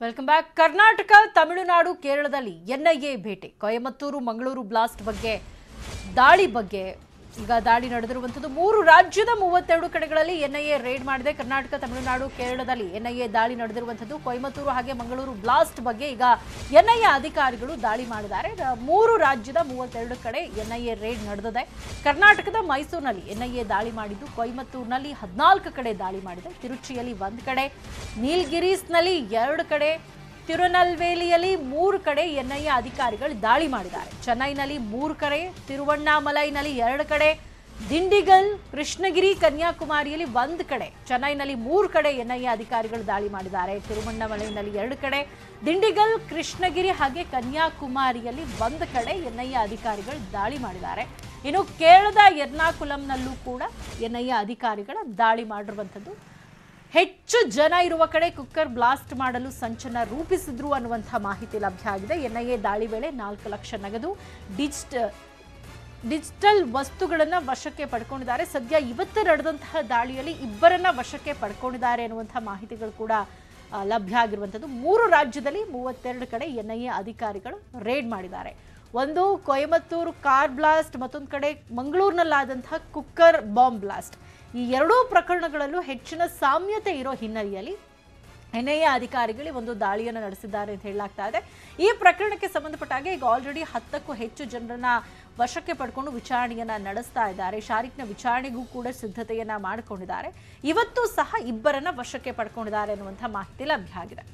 Welcome back. Karnataka, Tamil Nadu, ಕೇರಳದಲ್ಲಿ NIA ಭೇಟಿ. Coimbatore Mangaluru blast ಬಗ್ಗೆ, ದಾಳಿ ಬಗ್ಗೆ ಈಗ ದಾಳಿ ನಡೆದಿರುವಂಥದ್ದು. 3 ರಾಜ್ಯದ 32 ಕಡೆಗಳಲ್ಲಿ ಎನ್ಐಎ ರೇಡ್ ಮಾಡಿದೆ. ಕರ್ನಾಟಕ, ತಮಿಳುನಾಡು, ಕೇರಳದಲ್ಲಿ ಎನ್ಐಎ ದಾಳಿ ನಡೆದಿರುವಂಥದ್ದು. ಕೊಯಮತ್ತೂರು ಹಾಗೆ ಮಂಗಳೂರು ಬ್ಲಾಸ್ಟ್ ಬಗ್ಗೆ ಈಗ ಎನ್ಐಎ ಅಧಿಕಾರಿಗಳು ದಾಳಿ ಮಾಡಿದ್ದಾರೆ. 3 ರಾಜ್ಯದ 32 ಕಡೆ ಎನ್ಐಎ ರೇಡ್ ನಡೆದಿದೆ. ಕರ್ನಾಟಕದ ಮೈಸೂರಿನಲ್ಲಿ ಎನ್ಐಎ ದಾಳಿ ಮಾಡಿದ್ದು, ಕೊಯಮತ್ತೂರಿನಲ್ಲಿ 14 ಕಡೆ ದಾಳಿ ಮಾಡಿದೆ. ತಿರುಚಿಯಲ್ಲಿ 1 ಕಡೆ, ನೀಲಗಿರೀಸ್ನಲ್ಲಿ 2 ಕಡೆ, ತಿರುನಲ್ವೇಲಿಯಲ್ಲಿ 3 ಕಡೆ ಎನ್ಐಎ ಅಧಿಕಾರಿಗಳು ದಾಳಿ ಮಾಡಿದ್ದಾರೆ. ಚೆನ್ನೈನಲ್ಲಿ 3 ಕಡೆ, ತಿರುವಣ್ಣಾಮಲೈನಲ್ಲಿ 2 ಕಡೆ, ದಿಂಡಿಗಲ್, ಕೃಷ್ಣಗಿರಿ, ಕನ್ಯಾಕುಮಾರಿಯಲ್ಲಿ 1 ಕಡೆ, ಚೆನ್ನೈನಲ್ಲಿ 3 ಕಡೆ ಎನ್ಐಎ ಅಧಿಕಾರಿಗಳು ದಾಳಿ ಮಾಡಿದ್ದಾರೆ. ತಿರುವಣ್ಣಾಮಲೈನಲ್ಲಿ 2 ಕಡೆ, ದಿಂಡಿಗಲ್, ಕೃಷ್ಣಗಿರಿ ಹಾಗೆ ಕನ್ಯಾಕುಮಾರಿಯಲ್ಲಿ 1 ಕಡೆ ಎನ್ಐಎ ಅಧಿಕಾರಿಗಳು ದಾಳಿ ಮಾಡಿದ್ದಾರೆ. ಇನ್ನು ಕೇರಳದ ಎರ್ನಾಕುಲಂನಲ್ಲೂ ಕೂಡ ಎನ್ಐಎ ಅಧಿಕಾರಿಗಳ ದಾಳಿ ಮಾಡಿರುವಂಥದ್ದು. ಹೆಚ್ಚು ಜನ ಇರುವ ಕಡೆ ಕುಕ್ಕರ್ ಬ್ಲಾಸ್ಟ್ ಮಾಡಲು ಸಂಚನ ರೂಪಿಸಿದ್ರು ಅನ್ನುವಂಥ ಮಾಹಿತಿ ಲಭ್ಯ ಆಗಿದೆ. ಎನ್ಐಎ ದಾಳಿ ವೇಳೆ 4 ಲಕ್ಷ ನಗದು, ಡಿಜಿಟಲ್ ವಸ್ತುಗಳನ್ನು ವಶಕ್ಕೆ ಪಡ್ಕೊಂಡಿದ್ದಾರೆ. ಸದ್ಯ ಇವತ್ತು ನಡೆದಂತಹ ದಾಳಿಯಲ್ಲಿ 2ರನ್ನ ವಶಕ್ಕೆ ಪಡ್ಕೊಂಡಿದ್ದಾರೆ ಅನ್ನುವಂಥ ಮಾಹಿತಿಗಳು ಕೂಡ ಲಭ್ಯ ಆಗಿರುವಂಥದ್ದು. 3 ರಾಜ್ಯದಲ್ಲಿ 32 ಕಡೆ ಎನ್ಐಎ ಅಧಿಕಾರಿಗಳು ರೇಡ್ ಮಾಡಿದ್ದಾರೆ. ಒಂದು ಕೊಯಮತ್ತೂರು ಕಾರ್ ಬ್ಲಾಸ್ಟ್, ಮತ್ತೊಂದು ಕಡೆ ಮಂಗಳೂರಿನಲ್ಲಾದಂತಹ ಕುಕ್ಕರ್ ಬಾಂಬ್ ಬ್ಲಾಸ್ಟ್. ಈ 2 ಪ್ರಕರಣಗಳಲ್ಲೂ ಹೆಚ್ಚಿನ ಸಾಮ್ಯತೆ ಇರೋ ಹಿನ್ನೆಲೆಯಲ್ಲಿ ಎನ್ಐಎ ಅಧಿಕಾರಿಗಳು ಒಂದು ದಾಳಿಯನ್ನು ನಡೆಸಿದ್ದಾರೆ ಅಂತ ಹೇಳಲಾಗ್ತಾ ಇದೆ. ಈ ಪ್ರಕರಣಕ್ಕೆ ಸಂಬಂಧಪಟ್ಟ ಹಾಗೆ ಈಗ ಆಲ್ರೆಡಿ 10ಕ್ಕೂ ಹೆಚ್ಚು ಜನರನ್ನ ವಶಕ್ಕೆ ಪಡ್ಕೊಂಡು ವಿಚಾರಣೆಯನ್ನ ನಡೆಸ್ತಾ ಇದ್ದಾರೆ. ಶಾರಿಕ್ನ ವಿಚಾರಣೆಗೂ ಕೂಡ ಸಿದ್ಧತೆಯನ್ನ ಮಾಡಿಕೊಂಡಿದ್ದಾರೆ. ಇವತ್ತು ಸಹ 2ರನ್ನ ವಶಕ್ಕೆ ಪಡ್ಕೊಂಡಿದ್ದಾರೆ ಅನ್ನುವಂಥ ಮಾಹಿತಿ ಲಭ್ಯ ಆಗಿದೆ.